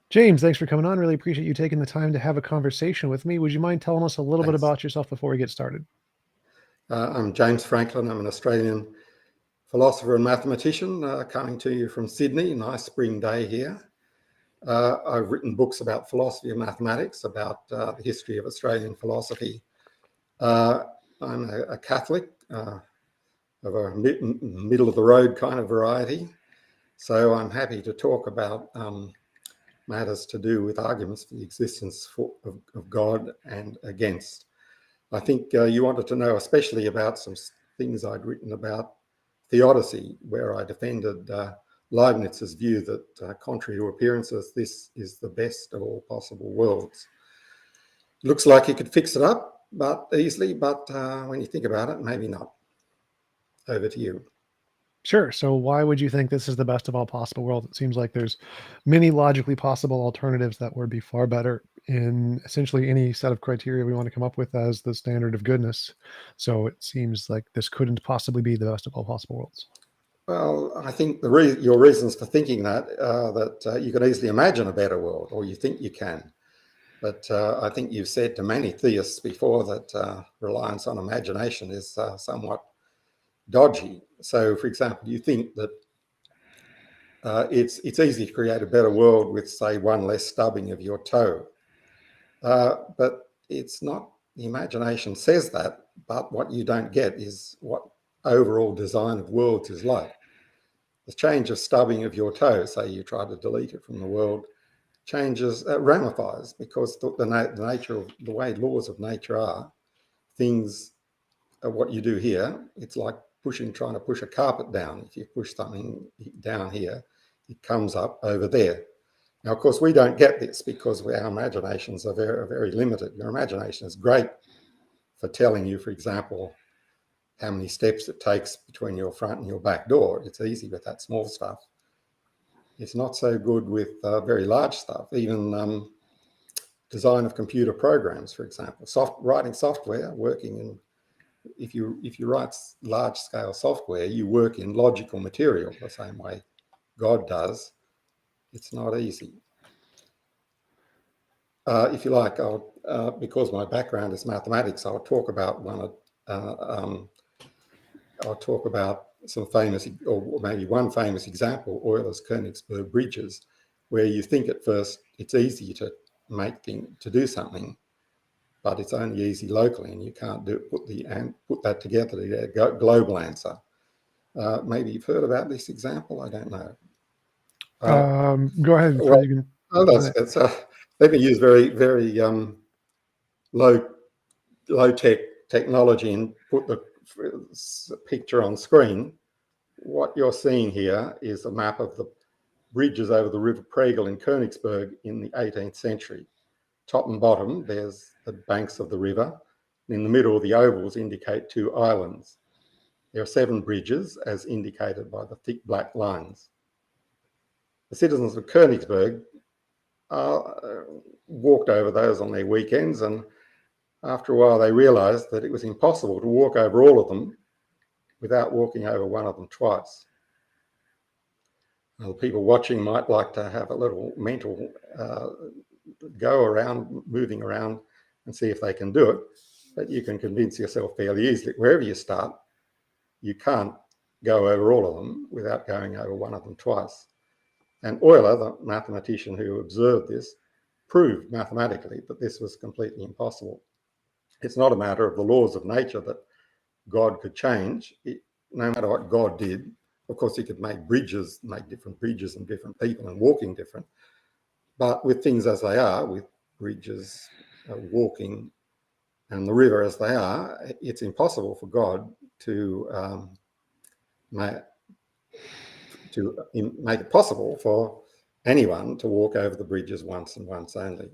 James, thanks for coming on. Really appreciate you taking the time to have a conversation with me. Would you mind telling us a little bit Thanks. about yourself before we get started? I'm James Franklin. I'm an Australian philosopher and mathematician coming to you from Sydney. Nice spring day here. I've written books about philosophy of mathematics, about the history of Australian philosophy. I'm a Catholic of a middle of the road kind of variety. So I'm happy to talk about matters to do with arguments for the existence of God and against. I think you wanted to know especially about some things I'd written about theodicy, where I defended Leibniz's view that, contrary to appearances, this is the best of all possible worlds. Looks like you could fix it up easily, but when you think about it, maybe not. Over to you. Sure. So why would you think this is the best of all possible worlds? It seems like there's many logically possible alternatives that would be far better in essentially any set of criteria we want to come up with as the standard of goodness. So it seems like this couldn't possibly be the best of all possible worlds. Well, I think your reasons for thinking that you could easily imagine a better world, or you think you can. But I think you've said to many theists before that reliance on imagination is somewhat dodgy. So, for example, you think that it's easy to create a better world with, say, one less stubbing of your toe. But it's not. The imagination says that, but what you don't get is what overall design of worlds is like. The change of stubbing of your toe, say you try to delete it from the world, ramifies, because the nature of the way laws of nature are, things what you do here, it's like trying to push a carpet down. If you push something down here, it comes up over there. Now, of course, we don't get this because our imaginations are very, very limited. Your imagination is great for telling you, for example, how many steps it takes between your front and your back door. It's easy with that small stuff. It's not so good with very large stuff, even design of computer programs, for example. Writing software, working in, if you write large-scale software, you work in logical material the same way God does. It's not easy. If you like, because my background is mathematics, I'll talk about some famous, or maybe one famous example, Euler's Königsberg bridges, where you think at first it's easy to do something, but it's only easy locally, and you can't put that together to get a global answer. Maybe you've heard about this example. I don't know. Go ahead. Let me use very, very low-tech technology and put the picture on screen. What you're seeing here is a map of the bridges over the River Pregel in Königsberg in the 18th century. Top and bottom, there's the banks of the river. In the middle, the ovals indicate two islands. There are 7 bridges, as indicated by the thick black lines. The citizens of Königsberg walked over those on their weekends, and after a while they realised that it was impossible to walk over all of them without walking over one of them twice. Now, the people watching might like to have a little mental go around, moving around, and see if they can do it, but you can convince yourself fairly easily. Wherever you start, you can't go over all of them without going over one of them twice. And Euler, the mathematician who observed this, proved mathematically that this was completely impossible. It's not a matter of the laws of nature that God could change. No matter what God did, of course, he could make different bridges and different people and walking different. But with things as they are, with bridges, walking, and the river as they are, it's impossible for God to make it possible for anyone to walk over the bridges once and once only.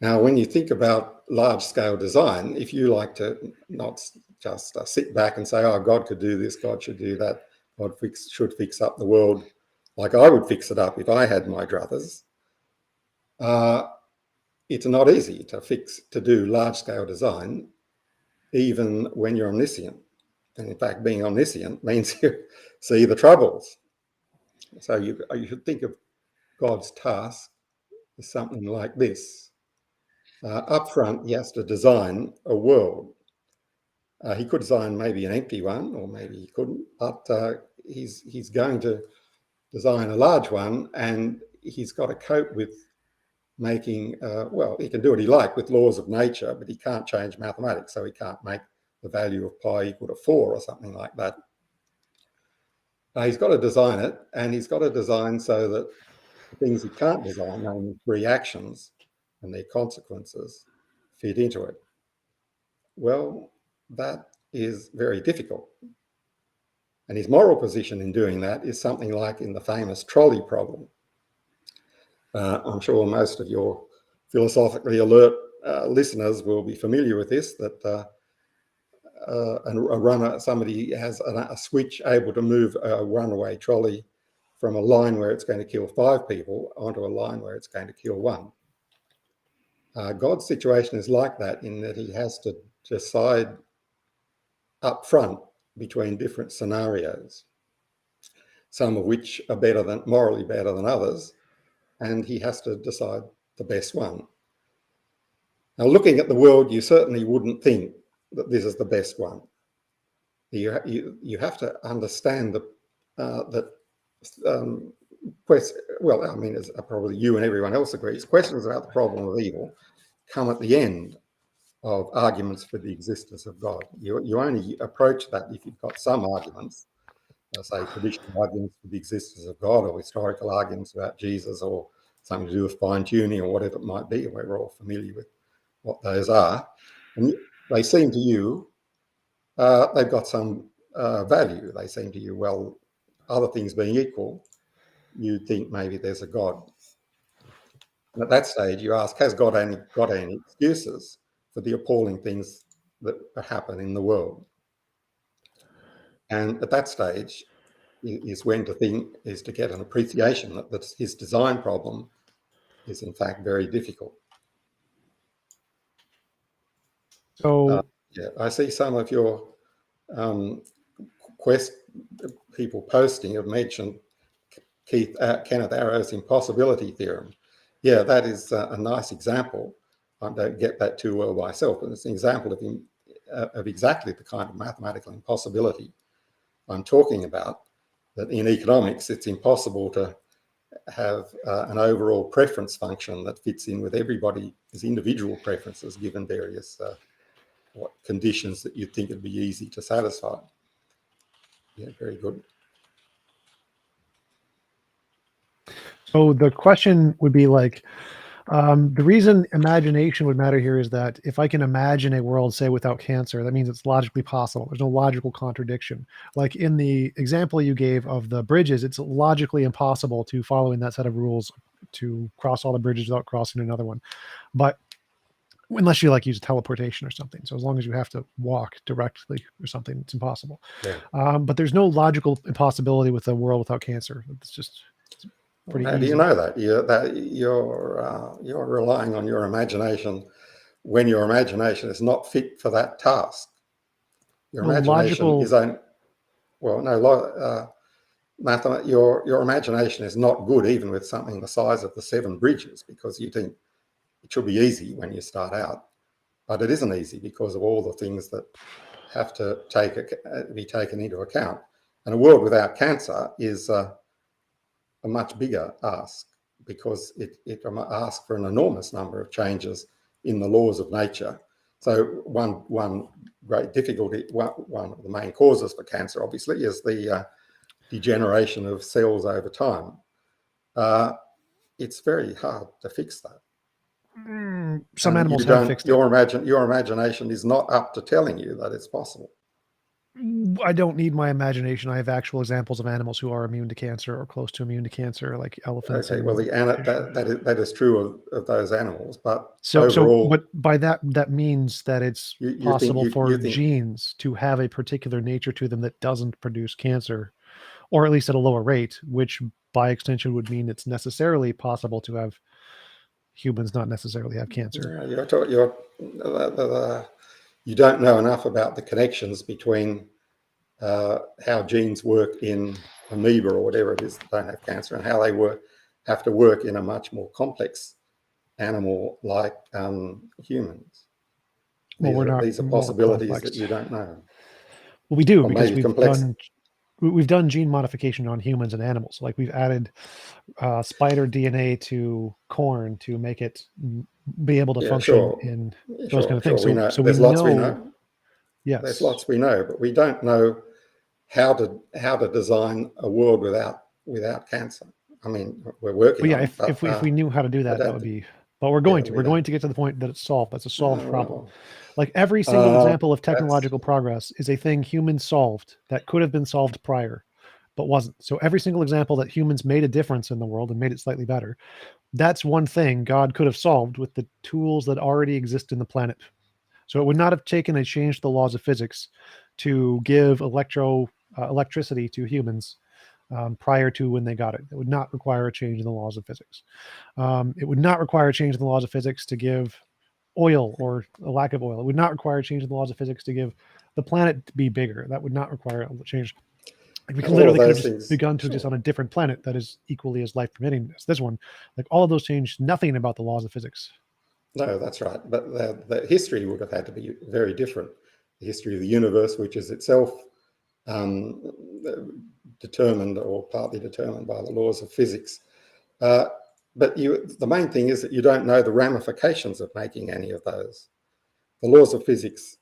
Now, when you think about large-scale design, if you like to not just sit back and say, oh, God could do this, God should do that, God should fix up the world like I would fix it up if I had my druthers, it's not easy to do large-scale design even when you're omniscient. And in fact, being omniscient means you see the troubles. So you should think of God's task as something like this. Up front, he has to design a world. He could design maybe an empty one, or maybe he couldn't, but he's going to design a large one, and he's got to cope with making, well, he can do what he likes with laws of nature, but he can't change mathematics, so he can't make the value of pi equal to 4 or something like that. He's got to design it, and he's got to design so that the things he can't design, namely reactions and their consequences, fit into it. Well, that is very difficult. And his moral position in doing that is something like in the famous trolley problem. I'm sure most of your philosophically alert listeners will be familiar with this, that a runner, somebody has a switch able to move a runaway trolley from a line where it's going to kill 5 people onto a line where it's going to kill 1. God's situation is like that in that he has to decide up front between different scenarios, some of which are morally better than others, and he has to decide the best one. Now, looking at the world, you certainly wouldn't think that this is the best one. You have to understand that well, I mean, as probably you and everyone else agrees, questions about the problem of evil come at the end of arguments for the existence of God. You only approach that if you've got some arguments, say traditional arguments for the existence of God, or historical arguments about Jesus, or something to do with fine-tuning, or whatever it might be. We're all familiar with what those are. And they seem to you, they've got some value. They seem to you, well, other things being equal, you'd think maybe there's a God. And at that stage, you ask, has God got any excuses for the appalling things that happen in the world? And at that stage is when to get an appreciation that his design problem is in fact very difficult. So Yeah, I see some of your people posting have mentioned Kenneth Arrow's impossibility theorem. Yeah, that is a nice example. I don't get that too well myself, but it's an example of exactly the kind of mathematical impossibility I'm talking about. That in economics, it's impossible to have an overall preference function that fits in with everybody's individual preferences given various conditions that you'd think it'd be easy to satisfy. Yeah, very good. So the question would be like, the reason imagination would matter here is that if I can imagine a world, say, without cancer, that means it's logically possible. There's no logical contradiction. Like in the example you gave of the bridges, it's logically impossible to follow in that set of rules to cross all the bridges without crossing another one. But unless you like use teleportation or something. So as long as you have to walk directly or something, it's impossible. Yeah. But there's no logical impossibility with a world without cancer. It's just pretty How easy. do you know that? You're relying on your imagination when your imagination is not fit for that task. Your imagination is only, well, no, your imagination is not good even with something the size of the 7 bridges, because you think it should be easy when you start out, but it isn't easy because of all the things that have to be taken into account. And a world without cancer is a much bigger ask, because it asks for an enormous number of changes in the laws of nature. So one great difficulty, one of the main causes for cancer, obviously, is the degeneration of cells over time. It's very hard to fix that. Some animals have fixed it. Your imagination is not up to telling you that it's possible. I don't need my imagination. I have actual examples of animals who are immune to cancer or close to immune to cancer, like elephants. Okay, well, that is true of those animals, but overall, but by that means that it's possible for think genes to have a particular nature to them that doesn't produce cancer, or at least at a lower rate, which by extension would mean it's necessarily possible to have humans not necessarily have cancer. Yeah, you don't know enough about the connections between how genes work in amoeba or whatever it is that don't have cancer, and how they have to work in a much more complex animal like humans. Well, we're not These are more possibilities complex. that you don't know. Well, we do, Or because maybe complex. we've done gene modification on humans and animals. Like we've added spider DNA to corn to make it be able to Yeah, function sure. in Yeah, those kind of sure. things. We know. So we There's lots we know, know. There's yes. lots we know, but we don't know how to design a world without cancer. I mean, we're working But yeah, on it, but if we knew how to do I that, that don't would think. be. But we're Yeah, going to. we We're going don't. to get to the point that it's solved. That's a solved problem. Well, Like every single example of that's technological progress is a thing humans solved that could have been solved prior, but wasn't. So every single example that humans made a difference in the world and made it slightly better, that's one thing God could have solved with the tools that already exist in the planet. So it would not have taken a change to the laws of physics to give electricity to humans prior to when they got it. It would not require a change in the laws of physics. It would not require a change in the laws of physics to give oil or a lack of oil. It would not require a change in the laws of physics to give the planet to be bigger. That would not require a change. Like we all of literally could have those just things. begun to exist Sure. on a different planet that is equally as life permitting as this one. Like all of those change nothing about the laws of physics. No, that's right. But the history would have had to be very different. The history of the universe, which is itself um, determined or partly determined by the laws of physics. Uh, but the main thing is that you don't know the ramifications of making any of those. The laws of physics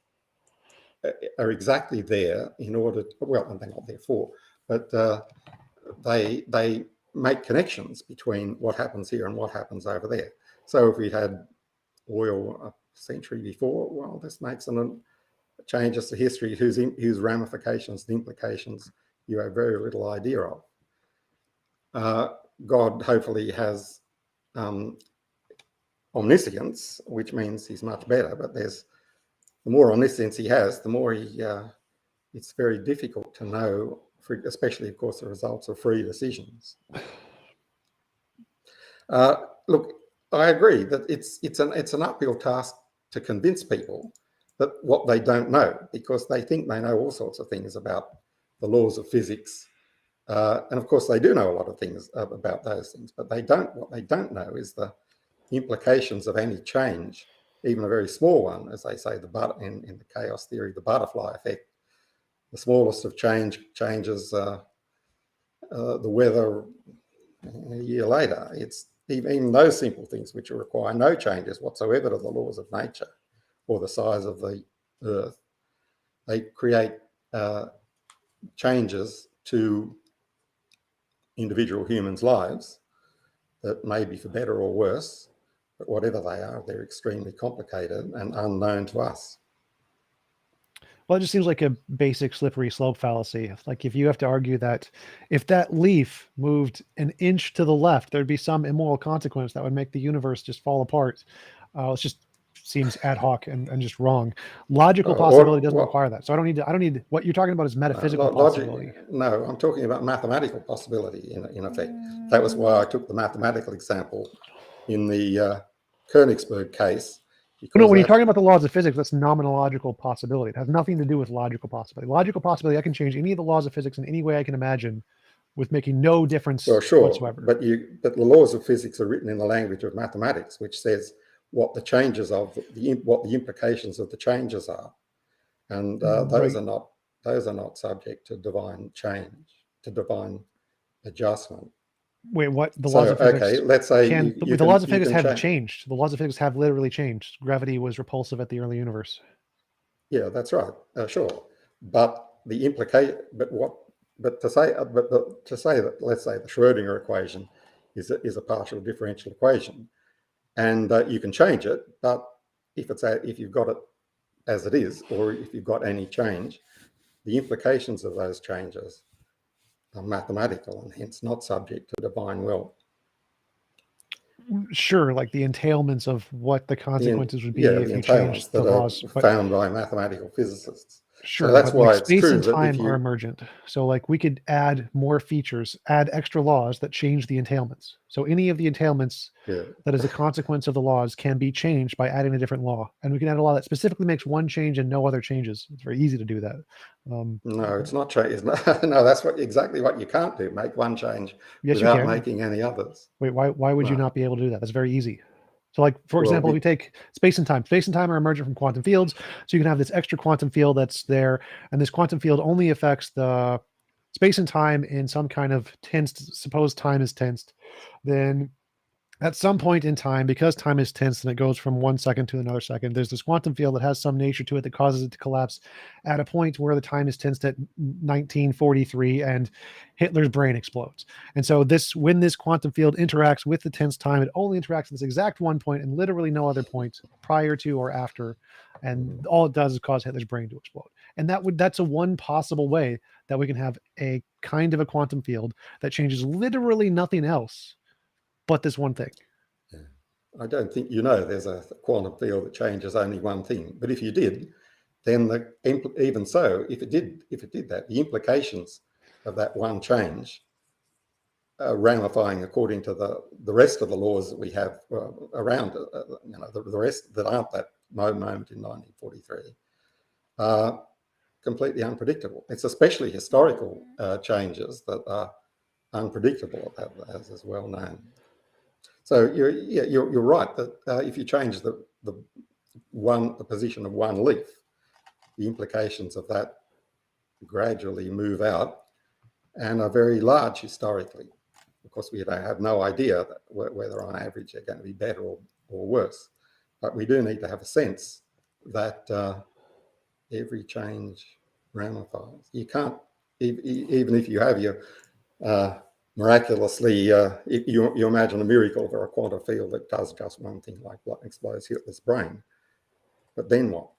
are exactly there in order to, well, they're not there for, but they make connections between what happens here and what happens over there. So if we had oil a century before, well, this makes changes to history whose ramifications and implications you have very little idea of. God hopefully has um, omniscience, which means he's much better, but the more omniscience he has, the more it's very difficult to know, especially, of course, the results of free decisions. Look, I agree that it's an uphill task to convince people that what they don't know, because they think they know all sorts of things about the laws of physics, and of course they do know a lot of things about those things, but what they don't know is the implications of any change, even a very small one, as they say, in the chaos theory, the butterfly effect. The smallest of changes the weather a year later. It's even those simple things which require no changes whatsoever to the laws of nature or the size of the earth. They create changes to individual humans' lives that may be for better or worse, but whatever they are, they're extremely complicated and unknown to us. Well, it just seems like a basic slippery slope fallacy. Like if you have to argue that if that leaf moved an inch to the left, there'd be some immoral consequence that would make the universe just fall apart. It just seems ad hoc and just wrong. Logical possibility doesn't require that. So I don't need what you're talking about is metaphysical logic. possibility. No, I'm talking about mathematical possibility in effect. That was why I took the mathematical example in the Königsberg case, No, because when you're that, talking about the laws of physics, that's nomenological possibility. It has nothing to do with logical possibility. Logical possibility, I can change any of the laws of physics in any way I can imagine with making no difference well, sure, whatsoever. but the laws of physics are written in the language of mathematics, which says what the changes of what the implications of the changes are, and Right. those are not subject to divine change, to divine adjustment. Wait, what? The laws So of okay, physics let's say can, you the laws can of you physics can have change. changed. The laws of physics have literally changed. Gravity was repulsive at the early universe. Yeah, that's right. Sure, but the implicate, but what, but to say that, let's say the Schrödinger equation is a partial differential equation, and you can change it, but if you've got it as it is, or if you've got any change, the implications of those changes are mathematical and hence not subject to divine will. Sure, like the entailments of what the consequences would be The if you changed entailments the that are laws, but found by mathematical physicists. Sure, So that's but like why it's space true and that if time are you, emergent. So like we could add more features, add extra laws that change the entailments. So any of the entailments yeah, that is a consequence of the laws can be changed by adding a different law. And we can add a law that specifically makes one change and no other changes. It's very easy to do that. Um, no, it's not change. No, that's exactly what you can't do. Make one change yes, you without can. making any others. Wait, why would you No. not be able to do that? That's very easy. So like, for Well, example, we take space and time are emergent from quantum fields. So you can have this extra quantum field that's there, and this quantum field only affects the space and time in some kind of tensed, suppose time is tensed, then at some point in time, because time is tensed and it goes from 1 second to another second, there's this quantum field that has some nature to it that causes it to collapse at a point where the time is tensed at 1943 and Hitler's brain explodes. And so when this quantum field interacts with the tensed time, it only interacts at this exact one point and literally no other point prior to or after. And all it does is cause Hitler's brain to explode. And that's a one possible way that we can have a kind of a quantum field that changes literally nothing else but this one thing. yeah. I don't think there's a quantum field that changes only one thing. But if you did, then even so, if it did that, the implications of that one change, ramifying according to the rest of the laws that we have around, the rest that aren't that moment in 1943, are completely unpredictable. It's especially historical changes that are unpredictable, as is well known. So you're right that if you change the position of one leaf, the implications of that gradually move out and are very large historically. Of course, we have no idea whether on average they're going to be better or worse, but we do need to have a sense that every change ramifies. You can't, even if you have your miraculously, you imagine a miracle for a quantum field that does just one thing, like explodes Hitler's brain. But then what?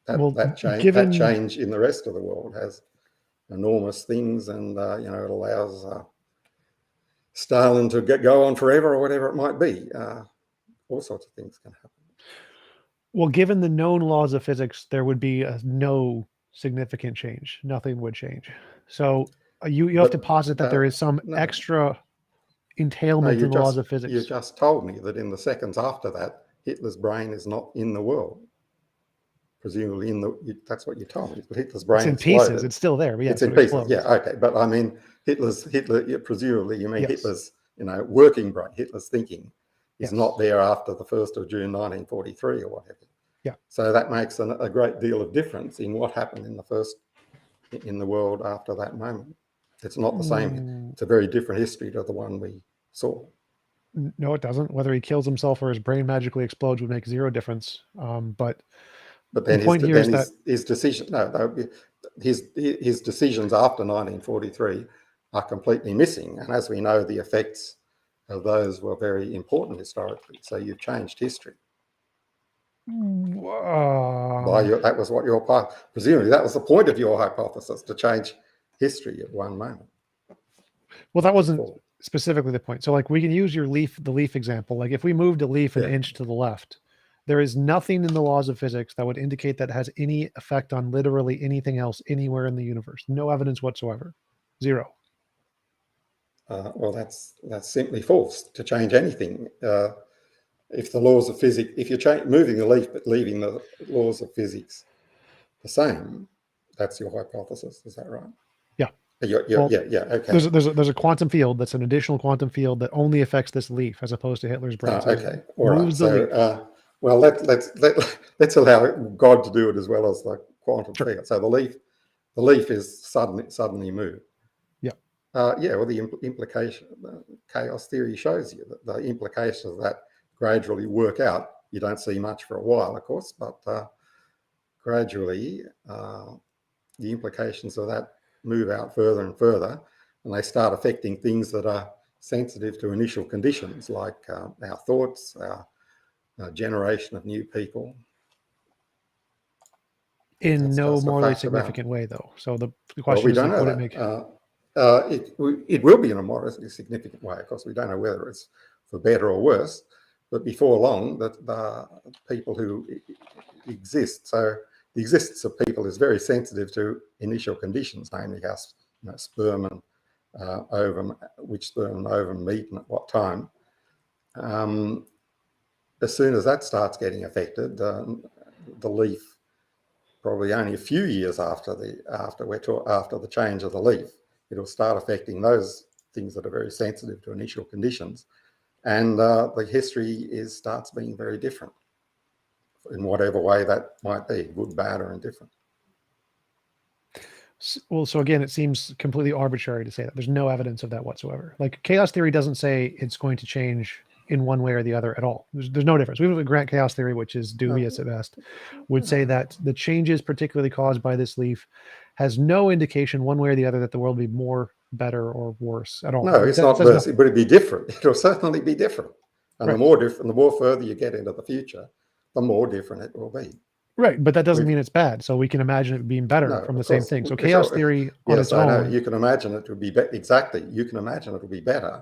Well, That given change in the rest of the world has enormous things, and it allows Stalin to go on forever or whatever it might be. All sorts of things can happen. given the known laws of physics, there would be no significant change. Nothing would change. So you have to But posit that there is some no, extra no, entailment in the laws of you physics. just told me that in the seconds after that, Hitler's brain is not in the world. Presumably, that's what you told me. But Hitler's It's brain in pieces. exploded. It's still there, but It's yes, in it pieces. Yeah, explodes. okay. But I mean, Hitler. Presumably, you mean Yes, Hitler's working brain. Hitler's thinking is yes, not there after the 1st of June 1943 or whatever. yeah. So that makes a great deal of difference in what happened in the world after that moment. It's not the same. Mm, It's a very different history to the one we saw. no, it doesn't. Whether he kills himself or his brain magically explodes would make zero difference. But But the then point here is that his decision, no, his decisions after 1943 are completely missing. And as we know, the effects of those were very important historically. So you've changed history. That was what presumably that was the point of your hypothesis, to change history at one moment. well, that wasn't Before. specifically the point. So like we can use the leaf example. Like if we moved a leaf an Yeah. inch to the left, there is nothing in the laws of physics that would indicate that it has any effect on literally anything else anywhere in the universe. No evidence whatsoever. Zero. Well, that's simply false. To change anything, if the laws of physics, if you're moving the leaf but leaving the laws of physics the same, that's your hypothesis. Is that right? Yeah. Yeah, Well, yeah. Okay. there's a quantum field that's an additional quantum field that only affects this leaf as opposed to Hitler's brain. So Okay. All right. moves the leaf. So, well, let's allow God to do it as well as the quantum Sure. field. So the leaf is suddenly moved. Yeah. Yeah. Well, the implication, chaos theory shows you that the implications of that gradually work out. You don't see much for a while, of course, but gradually the implications of that move out further and further, and they start affecting things that are sensitive to initial conditions, like our thoughts, our generation of new people. In That's no just a morally fact about. significant way, though. So the Well, question we is don't like, know would it make? that. It will be in a morally significant way. Of course, we don't know whether it's for better or worse, but before long, that the people who exist. So the existence of people is very sensitive to initial conditions, namely how sperm and ovum, which sperm and ovum meet and at what time. As soon as that starts getting affected, the leaf, probably only a few years after the change of the leaf, it'll start affecting those things that are very sensitive to initial conditions, and the history starts being very different in whatever way that might be, good, bad, or indifferent. Well, so again, it seems completely arbitrary to say that. There's no evidence of that whatsoever. Like, chaos theory doesn't say it's going to change in one way or the other at all. There's no difference. We would grant chaos theory, which is dubious at best, would say that the changes particularly caused by this leaf has no indication one way or the other that the world will be more, better, or worse at all. No, it's not worse. It would be different. It'll certainly be different. And right. The more further you get into the future, the more different it will be. Right, but that doesn't mean it's bad. So we can imagine it being better from the same thing. So chaos theory on its own. Yes, I know. You can imagine it to be exactly. You can imagine it will be better,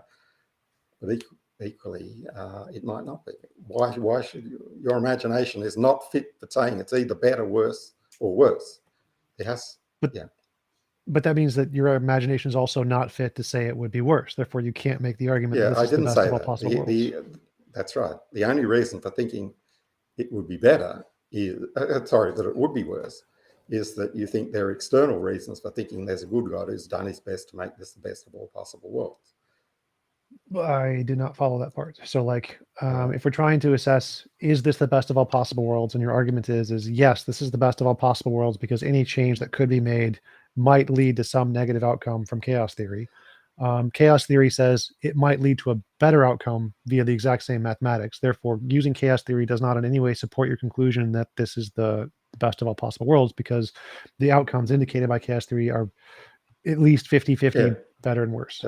but equally, it might not be. Why should your imagination is not fit for saying it's either better, worse, or worse? It has. But that means that your imagination is also not fit to say it would be worse. Therefore, you can't make the argument that this is the best of all possible worlds. That's right. The only reason for thinking it would be better is, that it would be worse, is that you think there are external reasons for thinking there's a good God who's done his best to make this the best of all possible worlds. I did not follow that part. So like, if we're trying to assess, is this the best of all possible worlds? And your argument is yes, this is the best of all possible worlds because any change that could be made might lead to some negative outcome from chaos theory. Chaos theory says it might lead to a better outcome via the exact same mathematics. Therefore, using chaos theory does not in any way support your conclusion that this is the best of all possible worlds because the outcomes indicated by chaos theory are at least 50-50 better and worse.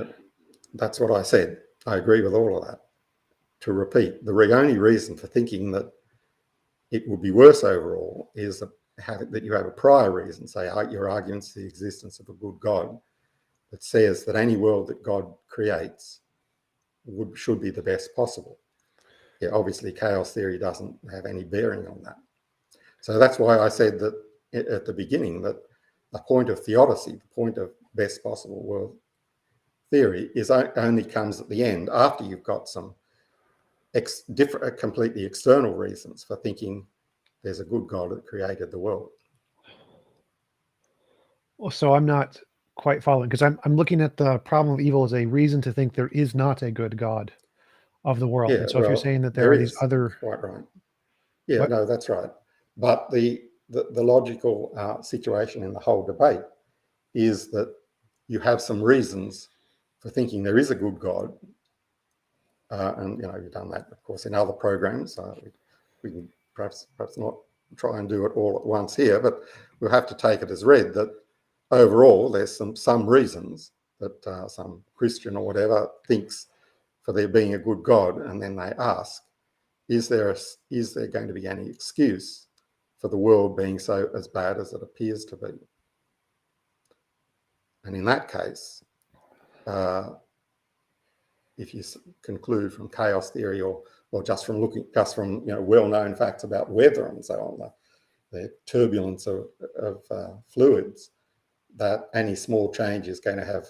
That's what I said. I agree with all of that. To repeat, the only reason for thinking that it would be worse overall is that you have a prior reason, say your arguments the existence of a good God, that says that any world that God creates should be the best possible. Yeah, obviously chaos theory doesn't have any bearing on that. So that's why I said that at the beginning that the point of theodicy, the point of best possible world theory, only comes at the end after you've got some completely external reasons for thinking there's a good God that created the world. Well, so I'm not quite following because I'm looking at the problem of evil as a reason to think there is not a good God of the world. And so if you're saying that there are these other... Quite right. Yeah, no, that's right. But the logical situation in the whole debate is that you have some reasons for thinking there is a good God. And, you've done that, of course, in other programs. We can perhaps not try and do it all at once here, but we'll have to take it as read that overall there's some reasons that some Christian or whatever thinks for there being a good God, and then they ask, is there going to be any excuse for the world being so as bad as it appears to be? And in that case, if you conclude from chaos theory or just from well-known facts about weather and so on, the turbulence of fluids, that any small change is going to have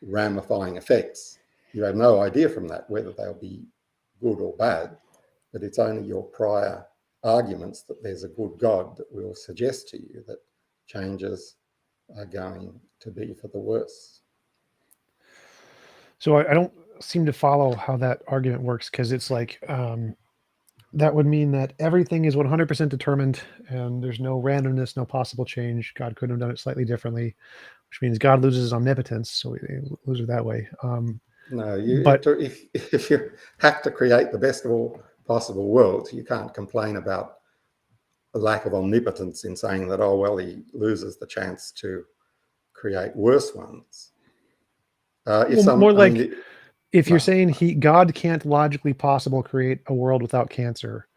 ramifying effects. You have no idea from that whether they'll be good or bad, but it's only your prior arguments that there's a good God that will suggest to you that changes are going to be for the worse. So I don't seem to follow how that argument works because it's like that would mean that everything is 100% determined and there's no randomness, no possible change. God couldn't have done it slightly differently, which means God loses his omnipotence. So we lose it that way. No, if you have to create the best of all possible worlds, you can't complain about a lack of omnipotence in saying that, oh, well, he loses the chance to create worse ones. If you're saying God can't logically possible create a world without cancer,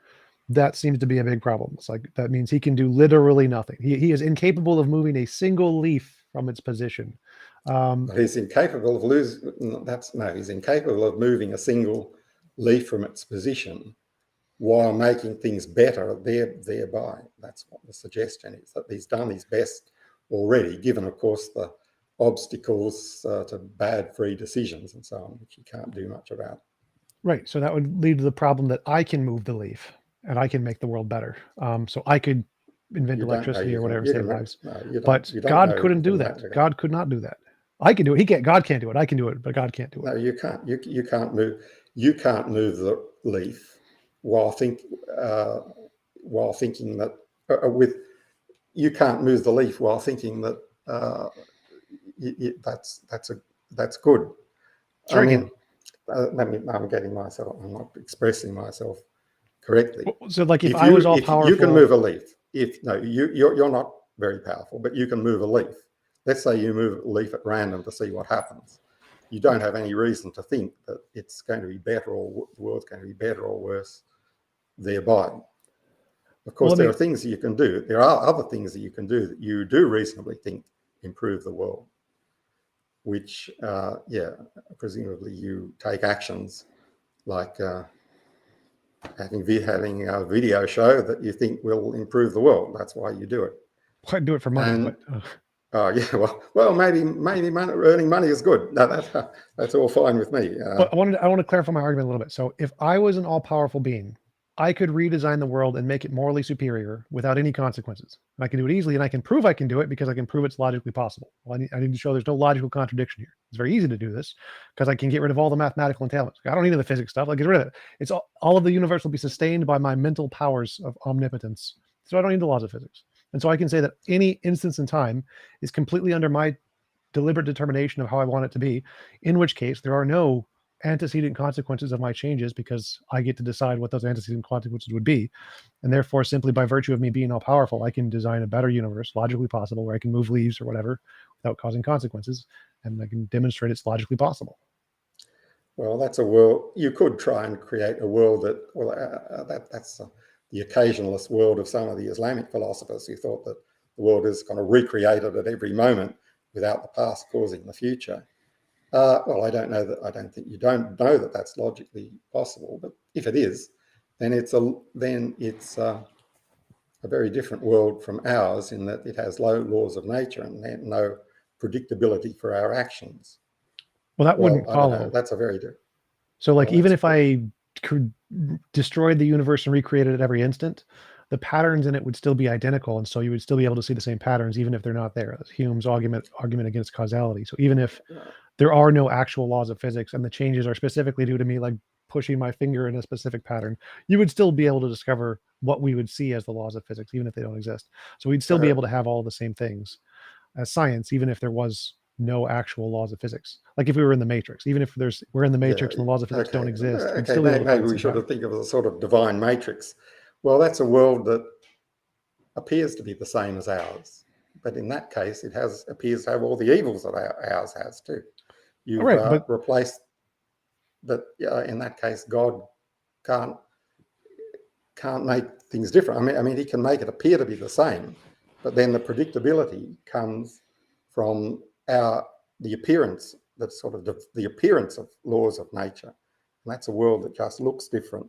that seems to be a big problem. It's like that means he can do literally nothing. He is incapable of moving a single leaf from its position. But he's incapable of he's incapable of moving a single leaf from its position while making things better thereby. That's what the suggestion is, that he's done his best already, given, of course, the obstacles to bad free decisions and so on, which you can't do much about. Right. So that would lead to the problem that I can move the leaf and I can make the world better. So I could invent You don't know electricity you or can. whatever and You save can. lives. No, But you don't God know couldn't you do can. that. God could not do that. I can do it. He can't. God can't do it. I can do it, but God can't do it. No, you can't. You can't move. You can't move the leaf while uh, while thinking that with you can't move the leaf while thinking that uh, that's good. I Sorry again. mean, I'm getting myself. I'm not expressing myself correctly. So like if I was all If you can powerful, move a leaf, if no, you're not very powerful, but you can move a leaf. Let's say you move a leaf at random to see what happens. You don't have any reason to think that it's going to be better or the world's going to be better or worse thereby. Of well, course, let there me are things that you can do. There are other things that you can do that you do reasonably think improve the world, which, presumably you take actions like having a video show that you think will improve the world. That's why you do it. I'd do it for money, And but yeah, maybe earning money is good. No, that's all fine with me. but I want to clarify my argument a little bit. So if I was an all-powerful being, I could redesign the world and make it morally superior without any consequences. And I can do it easily, and I can prove I can do it because I can prove it's logically possible. Well, I need to show there's no logical contradiction here. It's very easy to do this because I can get rid of all the mathematical entailments. I don't need the physics stuff. Like, get rid of it. It's all of the universe will be sustained by my mental powers of omnipotence. So I don't need the laws of physics. And so I can say that any instance in time is completely under my deliberate determination of how I want it to be, in which case there are no antecedent consequences of my changes because I get to decide what those antecedent consequences would be. And therefore, simply by virtue of me being all powerful, I can design a better universe, logically possible, where I can move leaves or whatever without causing consequences. And I can demonstrate it's logically possible. Well, that's a world. You could try and create a world that, that's the occasionalist world of some of the Islamic philosophers who thought that the world is kind of recreated at every moment without the past causing the future. I don't know that. I don't think you don't know that that's logically possible. But if it is, then it's a very different world from ours in that it has low laws of nature and no predictability for our actions. Well, that Well, wouldn't I don't know. follow. That's a very different. So, like, Well, even that's if I could destroyed the universe and recreated it every instant, the patterns in it would still be identical, and so you would still be able to see the same patterns, even if they're not there. That's Hume's argument against causality. So even if there are no actual laws of physics and the changes are specifically due to me, like pushing my finger in a specific pattern, you would still be able to discover what we would see as the laws of physics, even if they don't exist. So we'd still be able to have all the same things as science, even if there was no actual laws of physics. Like if we were in the matrix, even if we're in the yeah. matrix and the laws of physics don't Okay. exist, we'd Okay. still be able to find Maybe the we same should pattern. think of it as a sort of divine matrix. Well, that's a world that appears to be the same as ours, but in that case, appears to have all the evils that ours has too. All You've right, but replaced that. In that case, God can't make things different. I mean, he can make it appear to be the same, but then the predictability comes from the appearance, that's sort of the appearance of laws of nature, and that's a world that just looks different.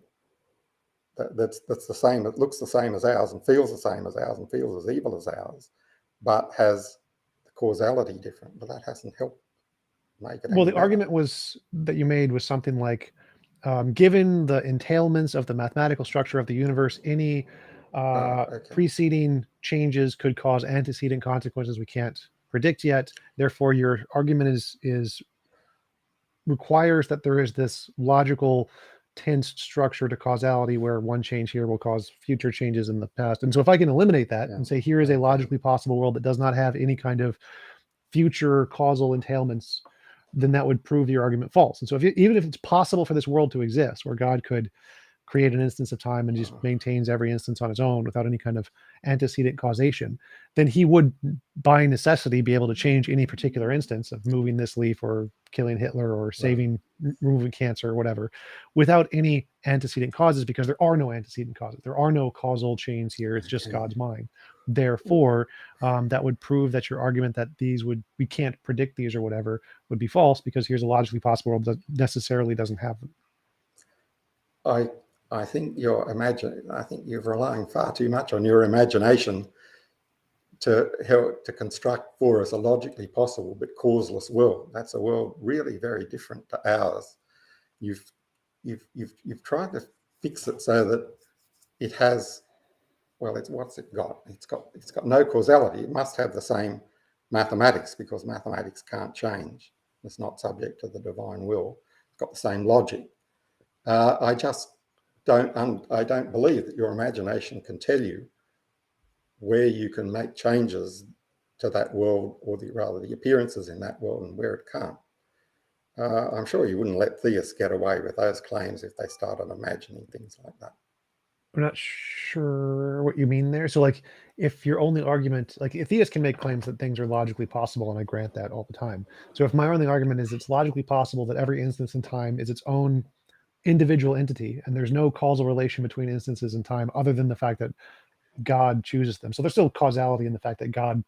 That's the same. It looks the same as ours and feels the same as ours and feels as evil as ours, but has the causality different. But that hasn't helped make it well, any the better. argument was that you made was something like, given the entailments of the mathematical structure of the universe, any Okay. preceding changes could cause antecedent consequences we can't predict yet. Therefore, your argument is requires that there is this logical tensed structure to causality where one change here will cause future changes in the past. And so if I can eliminate that Yeah. and say here is a Okay. logically possible world that does not have any kind of future causal entailments, then that would prove your argument false. And so even if it's possible for this world to exist where God could create an instance of time and just maintains every instance on its own without any kind of antecedent causation, then he would, by necessity, be able to change any particular instance of moving this leaf or killing Hitler or Right. removing cancer or whatever without any antecedent causes, because there are no antecedent causes. There are no causal chains here. It's just Okay. God's mind. Therefore, that would prove that your argument that we can't predict these or whatever would be false, because here's a logically possible world that necessarily doesn't have them. I I think you're relying far too much on your imagination to help to construct for us a logically possible but causeless world. That's a world really very different to ours. You've you've tried to fix it so that it has, well, it's what's it got? It's got no causality. It must have the same mathematics because mathematics can't change. It's not subject to the divine will. It's got the same logic. I just I don't believe that your imagination can tell you where you can make changes to that world, or rather the appearances in that world, and where it can't. I'm sure you wouldn't let theists get away with those claims if they started imagining things like that. I'm not sure what you mean there. So, like, if your only argument, like, if theists can make claims that things are logically possible, and I grant that all the time. So, if my only argument is it's logically possible that every instance in time is its own individual entity, and there's no causal relation between instances in time other than the fact that God chooses them. So, there's still causality in the fact that God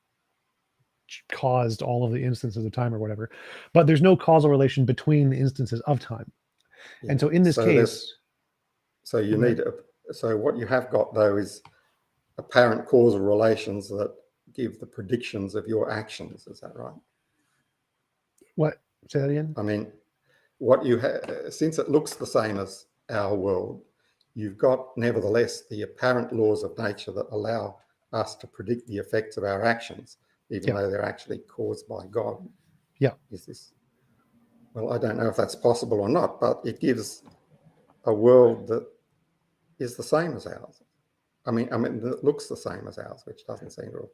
caused all of the instances of time or whatever, but there's no causal relation between the instances of time. Yeah. And so, in this So case, so you okay, need so what you have got though is apparent causal relations that give the predictions of your actions. Is that right? what? Say that again. I mean, what you have, since it looks the same as our world, you've got nevertheless the apparent laws of nature that allow us to predict the effects of our actions, even Yeah, though they're actually caused by God. yeah. Is this? Well, I don't know if that's possible or not, but it gives a world that is the same as ours. I mean, it looks the same as ours, which doesn't seem to have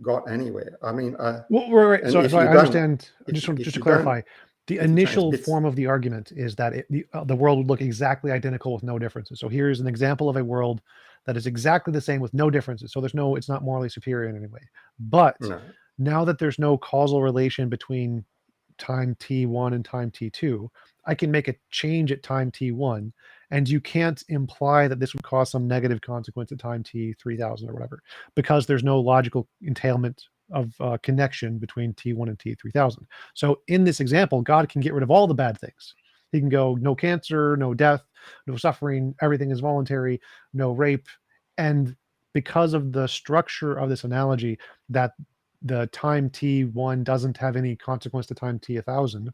got anywhere. I mean, Well, right. and So if I you don't, understand. Just if to you don't, clarify, the if you change initial bits, form of the argument is that the world would look exactly identical with no differences. So here's an example of a world that is exactly the same with no differences. So it's not morally superior in any way. But no, now that there's no causal relation between time t1 and time t2, I can make a change at time t1, and you can't imply that this would cause some negative consequence at time t3000 or whatever, because there's no logical entailment of connection between t1 and t3000. So in this example, God can get rid of all the bad things. He can go no cancer, no death, no suffering, everything is voluntary, no rape. And because of the structure of this analogy, that the time t1 doesn't have any consequence to time t1000,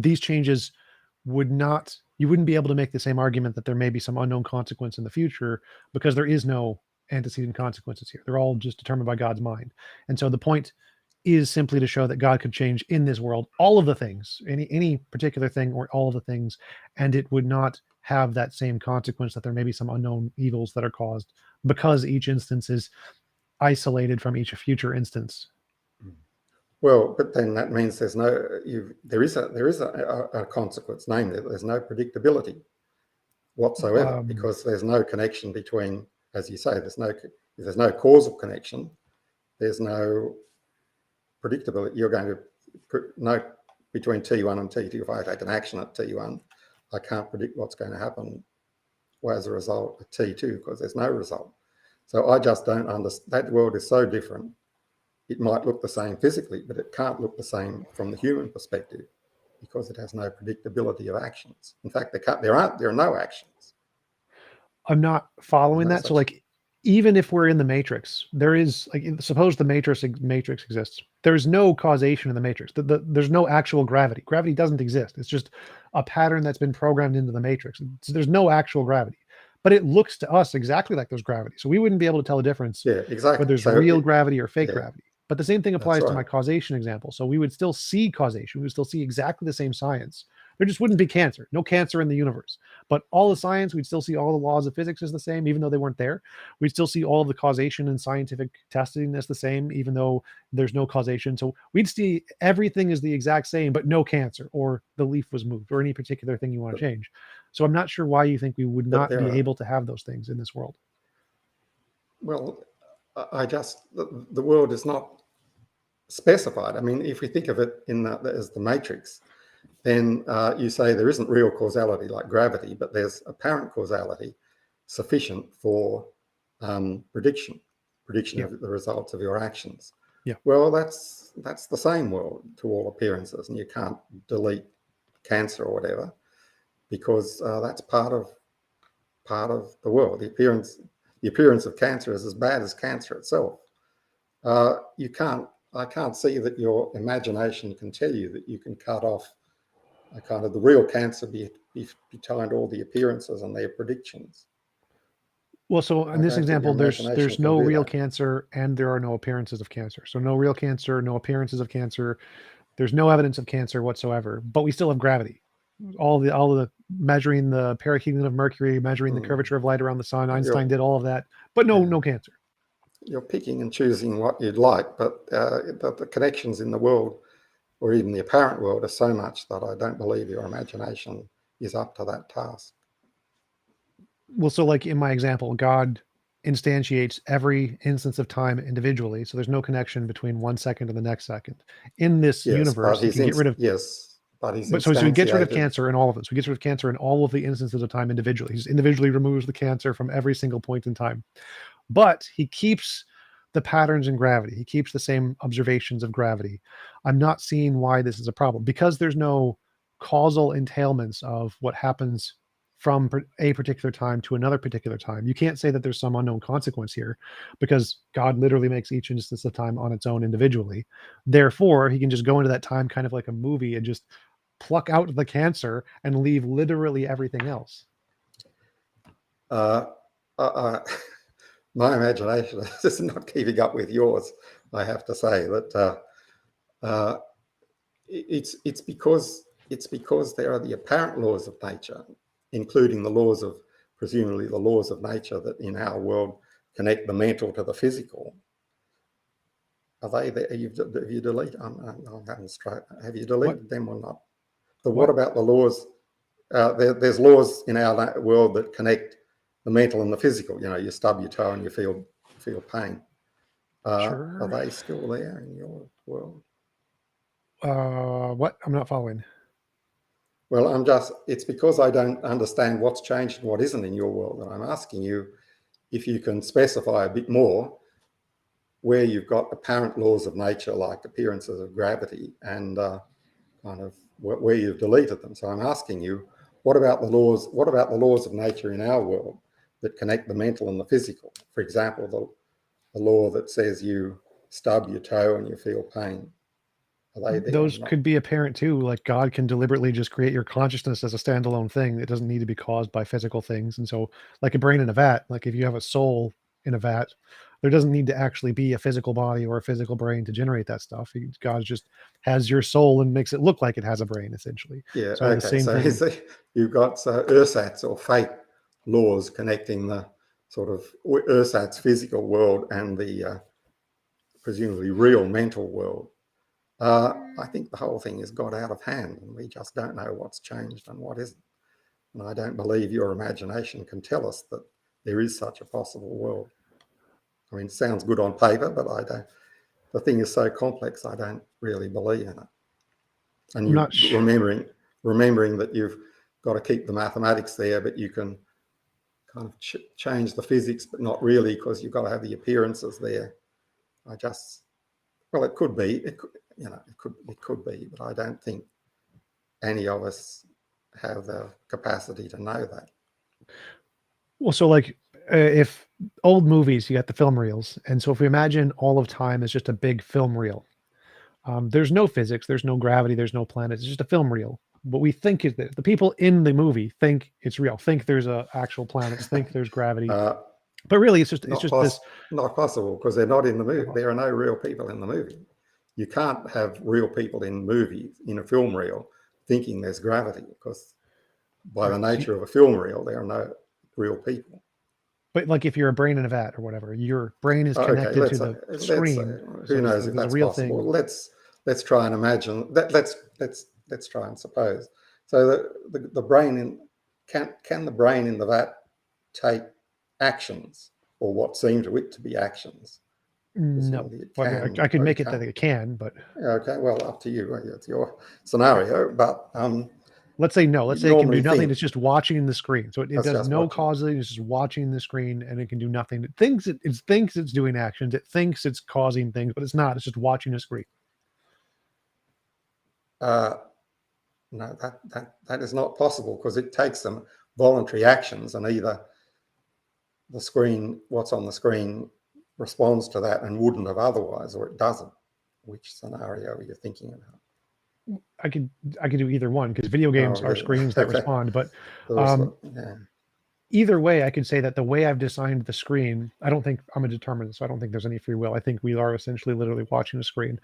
these changes would not, you wouldn't be able to make the same argument that there may be some unknown consequence in the future, because there is no antecedent consequences here. They're all just determined by God's mind. And so the point is simply to show that God could change in this world all of the things, any particular thing or all of the things, and it would not have that same consequence that there may be some unknown evils that are caused, because each instance is isolated from each future instance. well, but then that means there is a consequence, namely that there's no predictability whatsoever, Um, because there's no connection between, as you say, if there's no causal connection, there's no predictability. You're going to know between T1 and T2. If I take an action at T1, I can't predict what's going to happen as a result at T2 because there's no result. So I just don't understand. That world is so different. It might look the same physically, but it can't look the same from the human perspective because it has no predictability of actions. In fact, there are no actions. I'm not There's following no that. So such. like, even if we're in the matrix, there is, like, suppose the matrix exists. There's no causation in the matrix. There's no actual gravity. Gravity doesn't exist. It's just a pattern that's been programmed into the matrix. So there's no actual gravity, but it looks to us exactly like there's gravity. So we wouldn't be able to tell the difference Yeah, whether exactly. there's So real gravity or fake yeah, gravity. But the same thing that's applies to right. my causation example. So we would still see causation. We would still see exactly the same science. There just wouldn't be cancer. No cancer in the universe. But all the science, we'd still see all the laws of physics as the same, even though they weren't there. We'd still see all of the causation and scientific testing as the same, even though there's no causation. So we'd see everything is the exact same, but no cancer, or the leaf was moved, or any particular thing you want But, to change. So I'm not sure why you think we would but not there be are, able to have those things in this world. well, the world is not specified. I mean, if we think of it as the matrix, then you say there isn't real causality like gravity, but there's apparent causality sufficient for prediction Yeah. of the results of your actions. Yeah. Well, that's the same world to all appearances, and you can't delete cancer or whatever because that's part of part of the world. The appearance of cancer is as bad as cancer itself. I can't see that your imagination can tell you that you can cut off a kind of the real cancer behind all the appearances and their predictions. Well, so in I this don't think your example, imagination there's can no do real that. cancer and there are no appearances of cancer. So no real cancer, no appearances of cancer. There's no evidence of cancer whatsoever, but we still have gravity. All the measuring the perihelion of Mercury, measuring the Mm. curvature of light around the sun. Einstein You're, did all of that, but yeah, no cancer. you're picking and choosing what you'd like, but the connections in the world, or even the apparent world, are so much that I don't believe your imagination is up to that task. Well, so like in my example, God instantiates every instance of time individually. So there's no connection between 1 second and the next second. In this Yes, universe, he can get rid of but he's but so he gets rid of instantiated. cancer in all of it. So he gets rid of cancer in all of the instances of time individually. He just individually removes the cancer from every single point in time. But he keeps the patterns in gravity. He keeps the same observations of gravity. I'm not seeing why this is a problem because there's no causal entailments of what happens from a particular time to another particular time. You can't say that there's some unknown consequence here because God literally makes each instance of time on its own individually. Therefore, he can just go into that time kind of like a movie and just pluck out the cancer and leave literally everything else. Uh, my imagination is not keeping up with yours. I have to say that uh, it's because there are the apparent laws of nature, including the laws of presumably the laws of nature that in our world connect the mental to the physical. Are they there? Have you deleted? I'm having straight. Have you What? deleted them or not? But what What? about the laws? There's laws in our world that connect the mental and the physical. You know, you stub your toe and you feel pain. Are Sure. they still there in your world? What? I'm not following. Well, it's because I don't understand what's changed and what isn't in your world that I'm asking you if you can specify a bit more where you've got apparent laws of nature like appearances of gravity and kind of where you've deleted them. So I'm asking you, what about the laws? What about the laws of nature in our world that connect the mental and the physical? For example, the law that says you stub your toe and you feel pain. Are they there or Those not? could be apparent too. Like God can deliberately just create your consciousness as a standalone thing. It doesn't need to be caused by physical things. And so, like a brain in a vat, like if you have a soul in a vat, there doesn't need to actually be a physical body or a physical brain to generate that stuff. God just has your soul and makes it look like it has a brain, essentially. Yeah. So the Okay. same So thing. you've got ersatz or fate laws connecting the sort of ersatz physical world and the presumably real mental world. I think the whole thing has got out of hand and we just don't know what's changed and what isn't. And I don't believe your imagination can tell us that there is such a possible world. I mean, it sounds good on paper, but I don't. The thing is so complex, I don't really believe in it. And I'm you not sure. remembering that you've got to keep the mathematics there, but you can kind of change the physics, but not really because you've got to have the appearances there. I just, well, it could be, it could be, but I don't think any of us have the capacity to know that. Well, so like if old movies, you got the film reels. And so if we imagine all of time as just a big film reel, there's no physics, there's no gravity, there's no planets. It's just a film reel. What we think is that the people in the movie think it's real, think there's actual planets, think there's gravity, uh, but really it's not just this. not possible because they're not in the movie. There are no real people in the movie. You can't have real people in movies in a film reel thinking there's gravity because by the Right. nature of a film reel, there are no real people. But like if you're a brain in a vat or whatever, your brain is Okay, connected to the let's screen. who So it's knows like if there's a that's real possible. thing. Let's try and imagine that. Let's try and suppose. So the brain in can the brain in the vat take actions or what seem to it to be actions? No. Presumably it Well, I mean, can I could or make it it that can't. it can, but Okay, well, up to you. It's your okay. scenario, but Let's say no. Let's you'd say it can do normally nothing. think It's just watching the screen. So it that's does just no watching. causing. It's just watching the screen, and it can do nothing. It thinks it thinks it's doing actions. It thinks it's causing things, but it's not. It's just watching a screen. Uh, no, that is not possible because it takes some voluntary actions and either the screen, what's on the screen responds to that and wouldn't have otherwise, or it doesn't. Which scenario are you thinking about? I could do either one, because video games Oh, are screens that okay. respond. But Yeah. either way, I could say that the way I've designed the screen, I don't think I'm a determinist, so I don't think there's any free will. I think we are essentially literally watching a screen.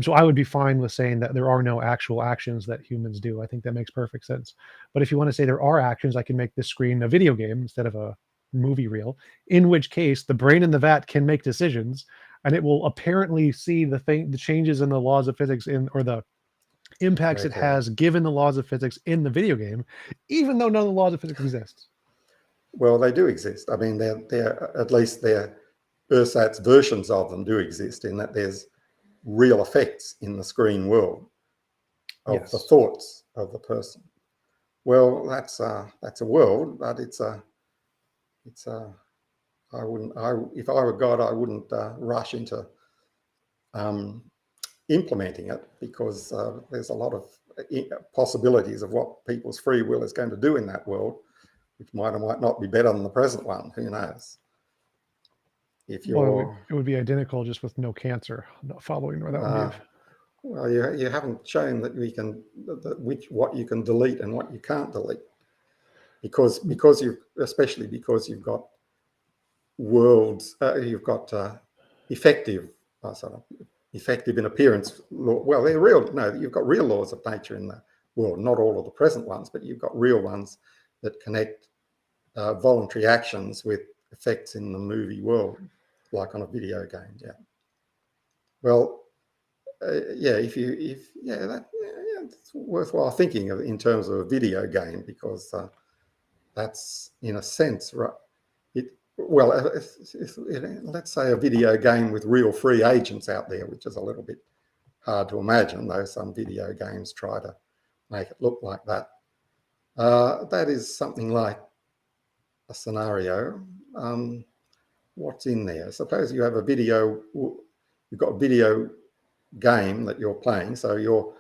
So I would be fine with saying that there are no actual actions that humans do. I think that makes perfect sense. But if you want to say there are actions, I can make this screen a video game instead of a movie reel, in which case the brain in the vat can make decisions, and it will apparently see the changes in the laws of physics or the impacts it Okay. has given the laws of physics in the video game, even though none of the laws of physics exists. Well, they do exist. I mean, they're at least their ersatz versions of them do exist, in that there's real effects in the screen world of the Yes. thoughts of the person. Well, that's a world, but it's a I wouldn't, if I were God, I wouldn't rush into um, implementing it, because there's a lot of possibilities of what people's free will is going to do in that world, which might or might not be better than the present one. Who knows? If Well, you're, it would be identical, just with no cancer. Not following where that would be. well, you haven't shown that we can, what you can delete and what you can't delete, because especially because you've got worlds, you've got effective, sort of effective in appearance law. Well, they're real. No, you've got real laws of nature in the world, not all of the present ones, but you've got real ones that connect voluntary actions with effects in the movie world, like on a video game. Yeah. Well, yeah. It's worthwhile thinking of in terms of a video game, because that's in a sense right. Well, let's say a video game with real free agents out there, which is a little bit hard to imagine, though some video games try to make it look like that. That is something like a scenario. What's in there? Suppose you have you've got a video game that you're playing, so your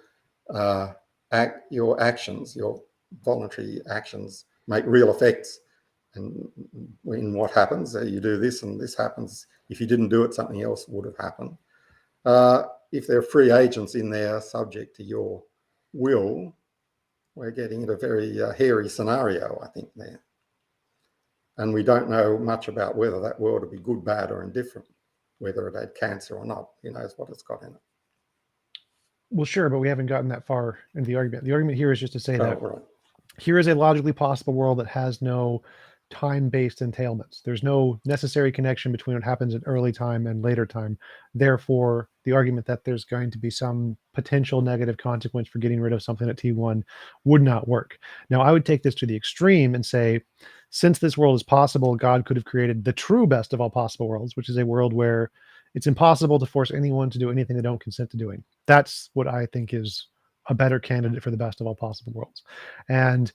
actions, your voluntary actions, make real effects. And in what happens, you do this and this happens. If you didn't do it, something else would have happened. If there are free agents in there subject to your will, we're getting into a very hairy scenario, I think, there. And we don't know much about whether that world would be good, bad, or indifferent, whether it had cancer or not. Who knows what it's got in it. Well, sure, but we haven't gotten that far in the argument. The argument here is just to say that Right. here is a logically possible world that has no time-based entailments. There's no necessary connection between what happens in early time and later time. Therefore, the argument that there's going to be some potential negative consequence for getting rid of something at T1 would not work. Now, I would take this to the extreme and say, since this world is possible, God could have created the true best of all possible worlds, which is a world where it's impossible to force anyone to do anything they don't consent to doing. That's what I think is a better candidate for the best of all possible worlds. And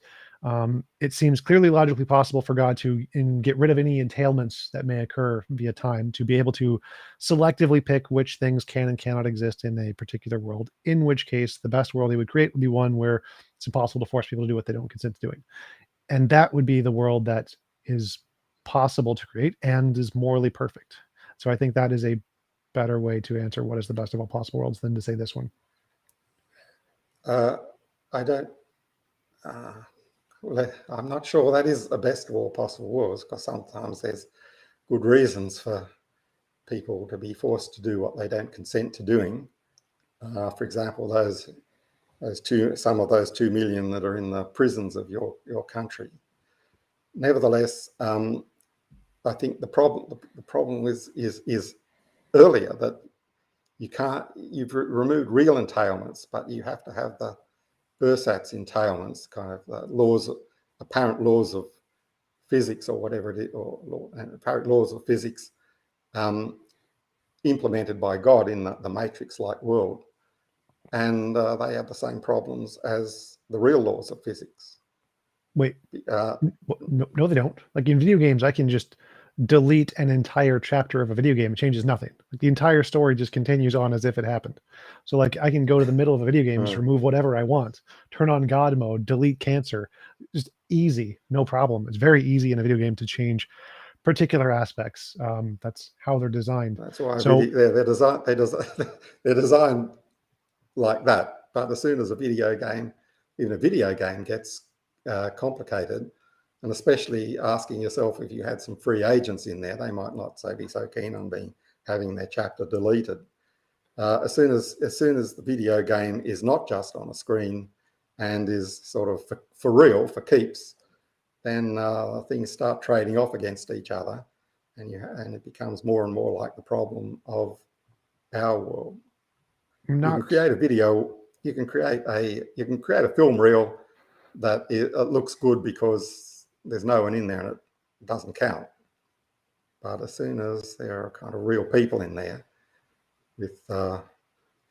it seems clearly logically possible for God to get rid of any entailments that may occur via time, to be able to selectively pick which things can and cannot exist in a particular world, in which case the best world he would create would be one where it's impossible to force people to do what they don't consent to doing. And that would be the world that is possible to create and is morally perfect. So I think that is a better way to answer what is the best of all possible worlds than to say this one. I don't. Well, I'm not sure that is the best of all possible worlds, because sometimes there's good reasons for people to be forced to do what they don't consent to doing. For example, some of those 2 million that are in the prisons of your country. Nevertheless, I think the problem is earlier, that you've removed real entailments, but you have to have the ersatz entailments, kind of apparent laws of physics, or whatever it is, or apparent laws of physics implemented by God in the matrix-like world. And they have the same problems as the real laws of physics. Wait, no, they don't. Like in video games, I can just delete an entire chapter of a video game. It changes nothing. Like the entire story just continues on as if it happened. So like I can go to the middle of a video game, just remove whatever I want, turn on God mode, delete cancer, just easy, no problem. It's very easy in a video game to change particular aspects. That's how they're designed. That's why So they're designed like that. But as soon as a video game, even a video game, gets complicated, and especially asking yourself if you had some free agents in there, they might not be so keen on having their chapter deleted. As soon as the video game is not just on a screen and is sort of for real, for keeps, then things start trading off against each other, and it becomes more and more like the problem of our world. You can create a video, you can create a film reel that it looks good because there's no one in there and it doesn't count. But as soon as there are kind of real people in there with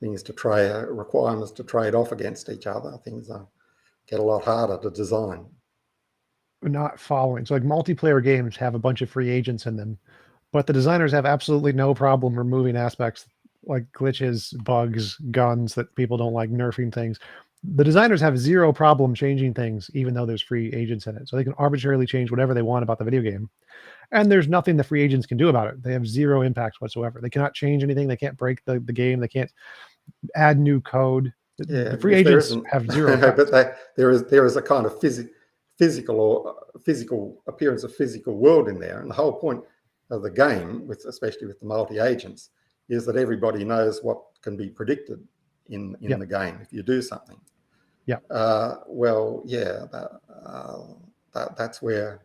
things to trade, requirements to trade off against each other, things get a lot harder to design. not following. So like multiplayer games have a bunch of free agents in them, but the designers have absolutely no problem removing aspects like glitches, bugs, guns that people don't like, nerfing things. The designers have zero problem changing things, even though there's free agents in it. So they can arbitrarily change whatever they want about the video game. And there's nothing the free agents can do about it. They have zero impact whatsoever. They cannot change anything. They can't break the game. They can't add new code. Yeah, the free agents have zero. But there is a kind of physical appearance of physical world in there, and the whole point of the game, especially with the multi-agents, is that everybody knows what can be predicted in the game if you do something. Yeah. That's where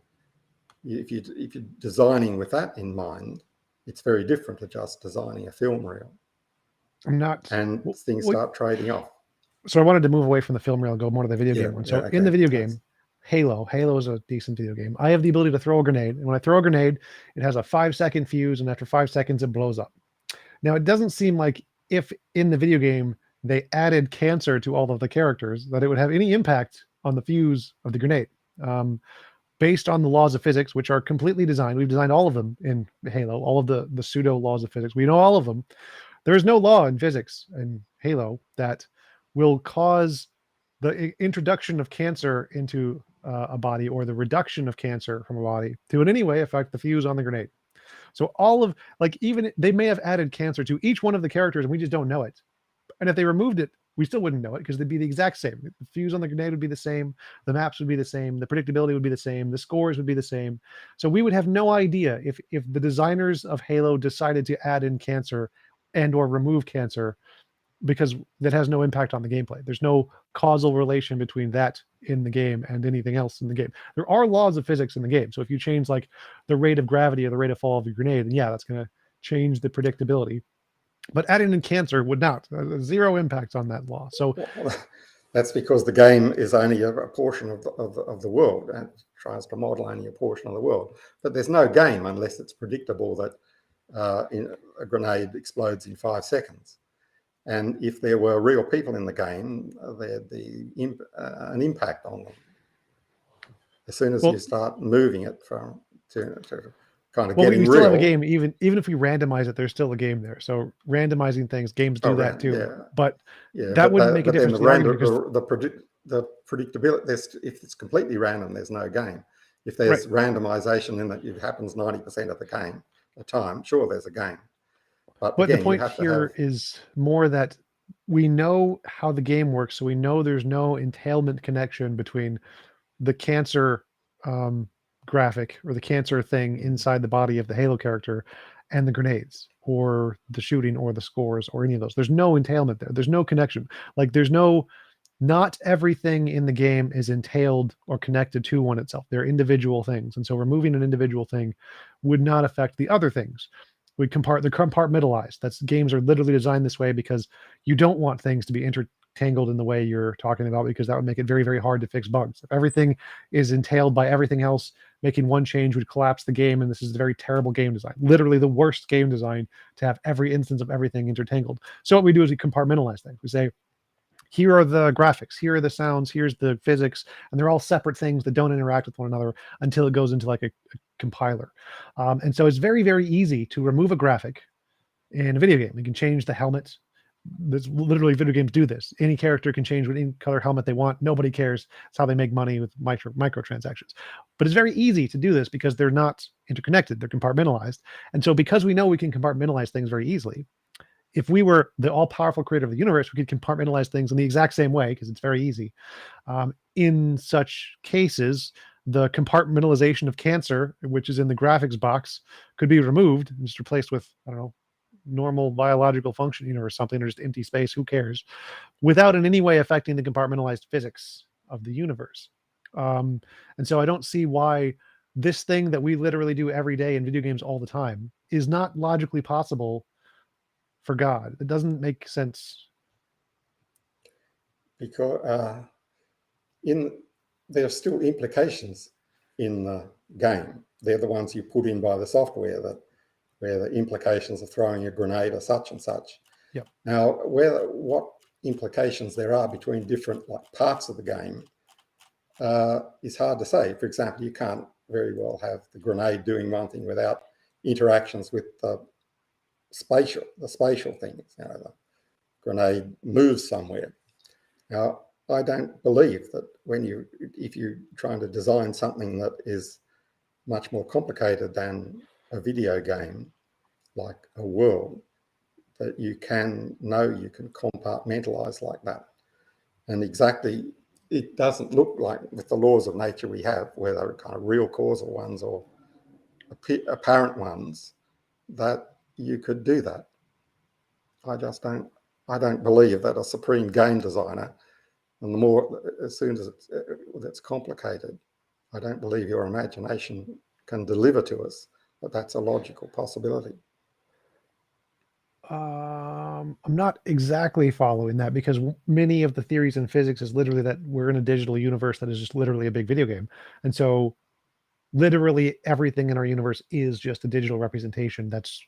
if you're designing with that in mind, it's very different to just designing a film reel. And things start trading off. So I wanted to move away from the film reel and go more to the video game one. So in the video game, Halo is a decent video game. I have the ability to throw a grenade, and when I throw a grenade, it has a 5-second fuse, and after 5 seconds, it blows up. Now, it doesn't seem like if in the video game they added cancer to all of the characters, that it would have any impact on the fuse of the grenade. Based on the laws of physics, which are completely designed, we've designed all of them in Halo, all of the pseudo laws of physics. We know all of them. There is no law in physics in Halo that will cause the introduction of cancer into a body or the reduction of cancer from a body to in any way affect the fuse on the grenade. So all of, like, even they may have added cancer to each one of the characters and we just don't know it. And if they removed it, we still wouldn't know it because they'd be the exact same. The fuse on the grenade would be the same. The maps would be the same. The predictability would be the same. The scores would be the same. So we would have no idea if the designers of Halo decided to add in cancer and or remove cancer, because that has no impact on the gameplay. There's no causal relation between that in the game and anything else in the game. There are laws of physics in the game. So if you change like the rate of gravity or the rate of fall of your grenade, then yeah, that's going to change the predictability. But adding in cancer would not. Zero impact on that law. So that's because the game is only a portion of the world and tries to model only a portion of the world. But there's no game unless it's predictable that a grenade explodes in 5 seconds. And if there were real people in the game, there'd be an impact on them. As soon as you start moving it to kind of getting real. We still have a game, even if we randomize it, there's still a game there. So randomizing things, games do that too. Yeah. But that wouldn't make a difference. The predictability, if it's completely random, there's no game. If there's randomization in that it happens 90% of the time, sure, there's a game. But again, the point here is more that we know how the game works, so we know there's no entailment connection between the cancer graphic or the cancer thing inside the body of the Halo character and the grenades or the shooting or the scores or any of those. There's no entailment there. There's no connection. Like not everything in the game is entailed or connected to one itself. They're individual things. And so removing an individual thing would not affect the other things. They're compartmentalized. Games are literally designed this way because you don't want things to be intertangled in the way you're talking about, because that would make it very, very hard to fix bugs. If everything is entailed by everything else, making one change would collapse the game, and this is a very terrible game design. Literally the worst game design to have every instance of everything intertangled. So what we do is we compartmentalize things. We say, here are the graphics, here are the sounds, here's the physics, and they're all separate things that don't interact with one another until it goes into like a compiler. And so it's very, very easy to remove a graphic in a video game. You can change the helmet There's literally video games do this. Any character can change with any color helmet they want. Nobody cares. It's how they make money with microtransactions. But it's very easy to do this because they're not interconnected. They're compartmentalized. And so because we know we can compartmentalize things very easily, if we were the all-powerful creator of the universe, we could compartmentalize things in the exact same way because it's very easy. In such cases, the compartmentalization of cancer, which is in the graphics box, could be removed and just replaced with, I don't know, normal biological functioning or something, or just empty space. Who cares? Without in any way affecting the compartmentalized physics of the universe. And so I don't see why this thing that we literally do every day in video games all the time is not logically possible for God. It doesn't make sense. Because there are still implications in the game. They're the ones you put in by the software, where the implications of throwing a grenade are such and such. Yep. Now, what implications there are between different parts of the game is hard to say. For example, you can't very well have the grenade doing one thing without interactions with the spatial things. The grenade moves somewhere. Now, I don't believe that if you're trying to design something that is much more complicated than a video game, like a world, that you can compartmentalize like that. And exactly, it doesn't look like with the laws of nature we have, whether kind of real causal ones or apparent ones, that you could do that. I don't believe that a supreme game designer, and as soon as it's complicated, I don't believe your imagination can deliver to us that that's a logical possibility. I'm not exactly following that, because many of the theories in physics is literally that we're in a digital universe that is just literally a big video game. And so literally everything in our universe is just a digital representation. That's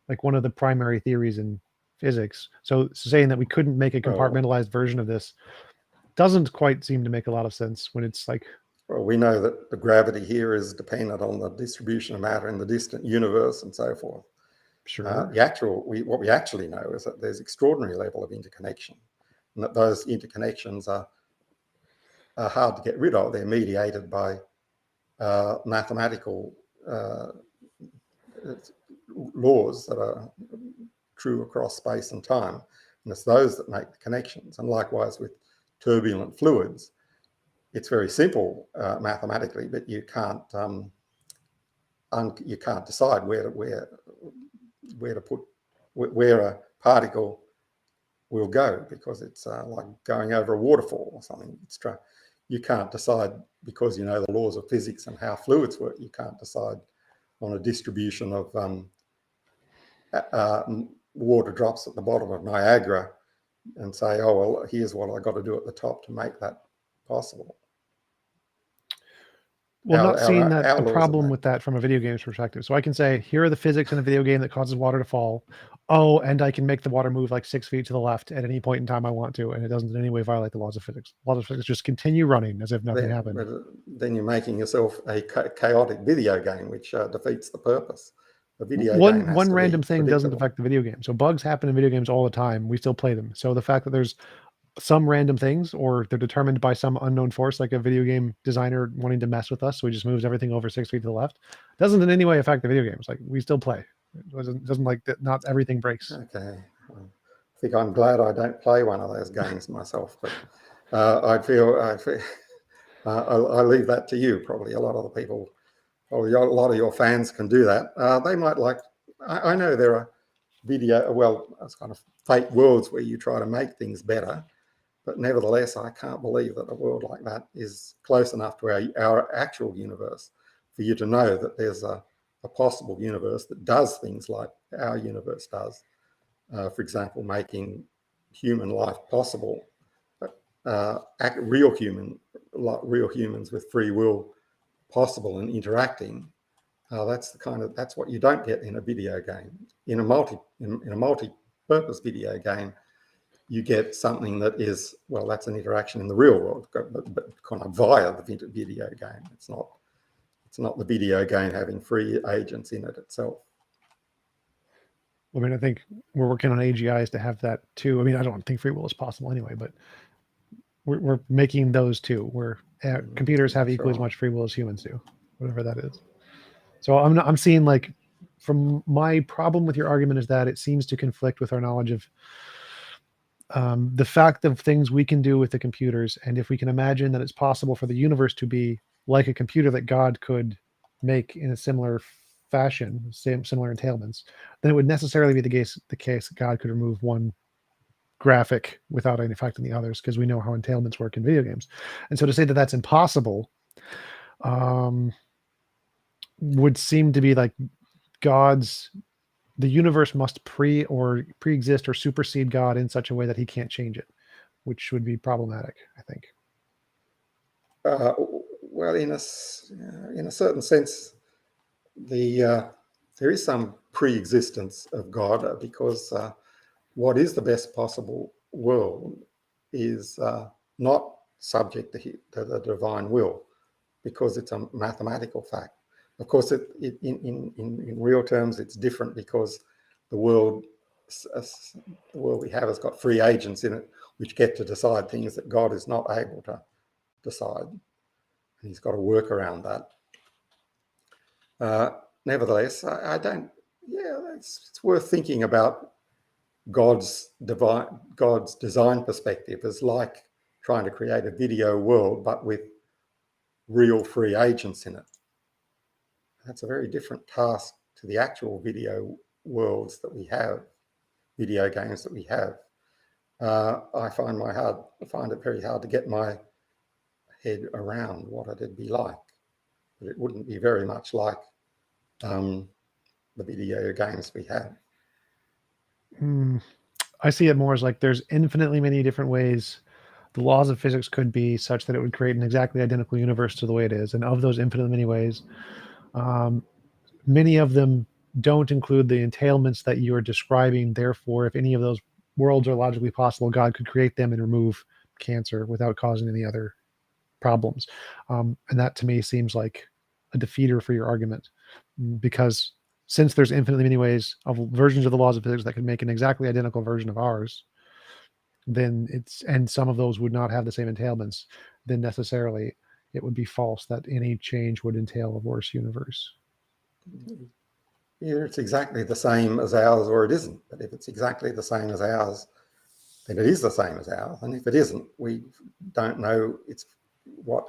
like one of the primary theories in physics. So saying that we couldn't make a compartmentalized version of this doesn't quite seem to make a lot of sense when it's like... Well, we know that the gravity here is dependent on the distribution of matter in the distant universe and so forth. Sure. What we actually know is that there's extraordinary level of interconnection, and that those interconnections are hard to get rid of. They're mediated by mathematical laws that are true across space and time, and it's those that make the connections. And likewise with turbulent fluids, it's very simple mathematically, but you can't decide where a particle will go, because it's like going over a waterfall or something. You can't decide, because you know the laws of physics and how fluids work. You can't decide on a distribution of water drops at the bottom of Niagara and say, oh, well, here's what I got to do at the top to make that possible. Well, not seeing that the problem with that from a video game's perspective. So I can say, here are the physics in a video game that causes water to fall. Oh, and I can make the water move like 6 feet to the left at any point in time I want to, and it doesn't in any way violate the laws of physics. Laws of physics just continue running as if nothing happened. Then you're making yourself a chaotic video game, which defeats the purpose. The video game one random thing doesn't affect the video game. So bugs happen in video games all the time. We still play them. So the fact that there's some random things, or they're determined by some unknown force, like a video game designer wanting to mess with us, so he just moves everything over 6 feet to the left, doesn't in any way affect the video games. Like, we still play. It doesn't like that. Not everything breaks. Okay, well, I think I'm glad I don't play one of those games myself, but I leave that to you. Probably a lot of the people, probably a lot of your fans can do that. They might like. I know there are it's kind of fake worlds where you try to make things better. But nevertheless, I can't believe that a world like that is close enough to our actual universe for you to know that there's a possible universe that does things like our universe does. For example, making human life possible, real humans with free will possible and interacting. That's what you don't get in a video game. In a multi-purpose video game, you get something that is, well, that's an interaction in the real world, but kind of via the video game. It's not the video game having free agents in it itself. I mean, I think we're working on AGIs to have that too. I mean, I don't think free will is possible anyway, but we're making those too, where computers have equally as Sure. much free will as humans do, whatever that is. So I'm seeing, like, from my problem with your argument is that it seems to conflict with our knowledge of the fact of things we can do with the computers, and if we can imagine that it's possible for the universe to be like a computer that God could make in a similar fashion, similar entailments, then it would necessarily be the case God could remove one graphic without any affecting the others, because we know how entailments work in video games. And so to say that that's impossible um, would seem to be like God's the universe must pre-exist or supersede God in such a way that he can't change it, which would be problematic, I think. Uh, well, in a certain sense, there is some pre-existence of God because what is the best possible world is not subject to the divine will, because it's a mathematical fact. Of course, in real terms, it's different because the world, the world we have has got free agents in it, which get to decide things that God is not able to decide. And he's got to work around that. Uh, Nevertheless, I don't. Yeah, it's worth thinking about God's design perspective as like trying to create a video world, but with real free agents in it. That's a very different task to the actual video worlds that we have, video games that we have. I find it very hard to get my head around what it'd be like, but it wouldn't be very much like the video games we have. I see it more as like there's infinitely many different ways the laws of physics could be such that it would create an exactly identical universe to the way it is. And of those infinitely many ways, um, many of them don't include the entailments that you are describing. Therefore, if any of those worlds are logically possible, God could create them and remove cancer without causing any other problems. And that to me seems like a defeater for your argument, because since there's infinitely many ways of versions of the laws of physics that could make an exactly identical version of ours, then and some of those would not have the same entailments, then necessarily it would be false that any change would entail a worse universe. Either it's exactly the same as ours or it isn't. But if it's exactly the same as ours, then it is the same as ours. And if it isn't, we don't know what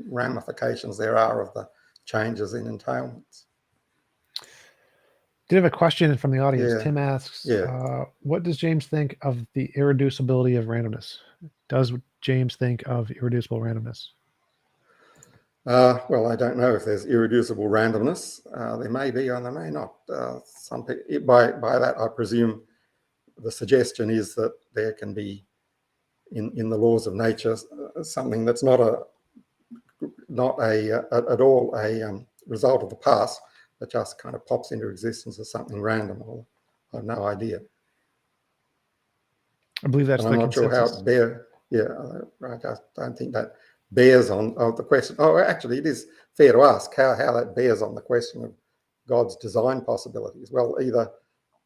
ramifications there are of the changes in entailments. Did have a question from the audience. Yeah. Tim asks, Yeah. what does James think of the irreducibility of randomness? Does James think of irreducible randomness? Well, I don't know if there's irreducible randomness. There may be or there may not. By that, I presume the suggestion is that there can be, in the laws of nature, something that's not at all a result of the past, that just kind of pops into existence as something random. I have no idea. I believe that's and I'm the not sure how consensus. it bears. Yeah, I just don't think that bears on the question. Oh, actually, it is fair to ask how that bears on the question of God's design possibilities. Well, either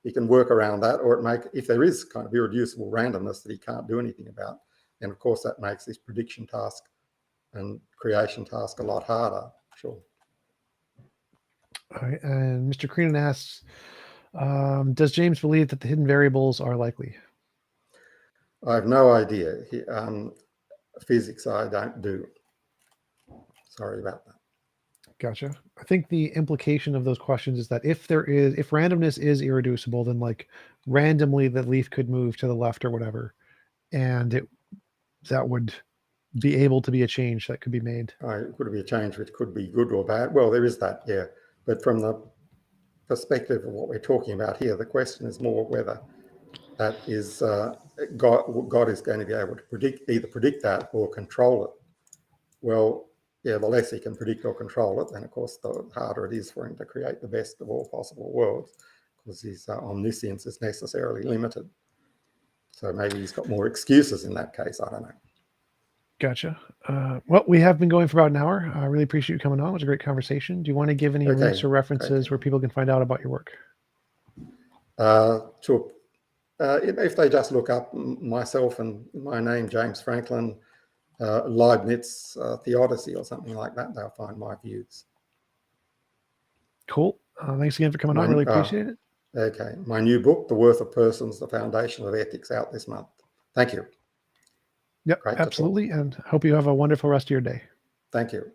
he can work around that, or if there is kind of irreducible randomness that he can't do anything about, then of course that makes this prediction task and creation task a lot harder. Sure. All right, and Mr. Creenan asks, does James believe that the hidden variables are likely? I have no idea. Physics I don't do. Sorry about that. Gotcha. I think the implication of those questions is that if randomness is irreducible, then like randomly the leaf could move to the left or whatever, and that would be able to be a change that could be made. It could be a change which could be good or bad. Well, there is that, yeah. But from the perspective of what we're talking about here, the question is more whether that is God is going to be able to either predict that or control it. Well, yeah, the less he can predict or control it, then of course the harder it is for him to create the best of all possible worlds, because his omniscience is necessarily limited. So maybe he's got more excuses in that case. I don't know. Gotcha. Well, we have been going for about an hour. I really appreciate you coming on. It was a great conversation. Do you want to give any links or references where people can find out about your work? If they just look up myself and my name, James Franklin, Leibniz theodicy or something like that, they'll find my views. Cool. Thanks again for coming on. Really appreciate it. Okay. My new book, The Worth of Persons, The Foundation of Ethics, out this month. Thank you. Yep, Great absolutely. And hope you have a wonderful rest of your day. Thank you.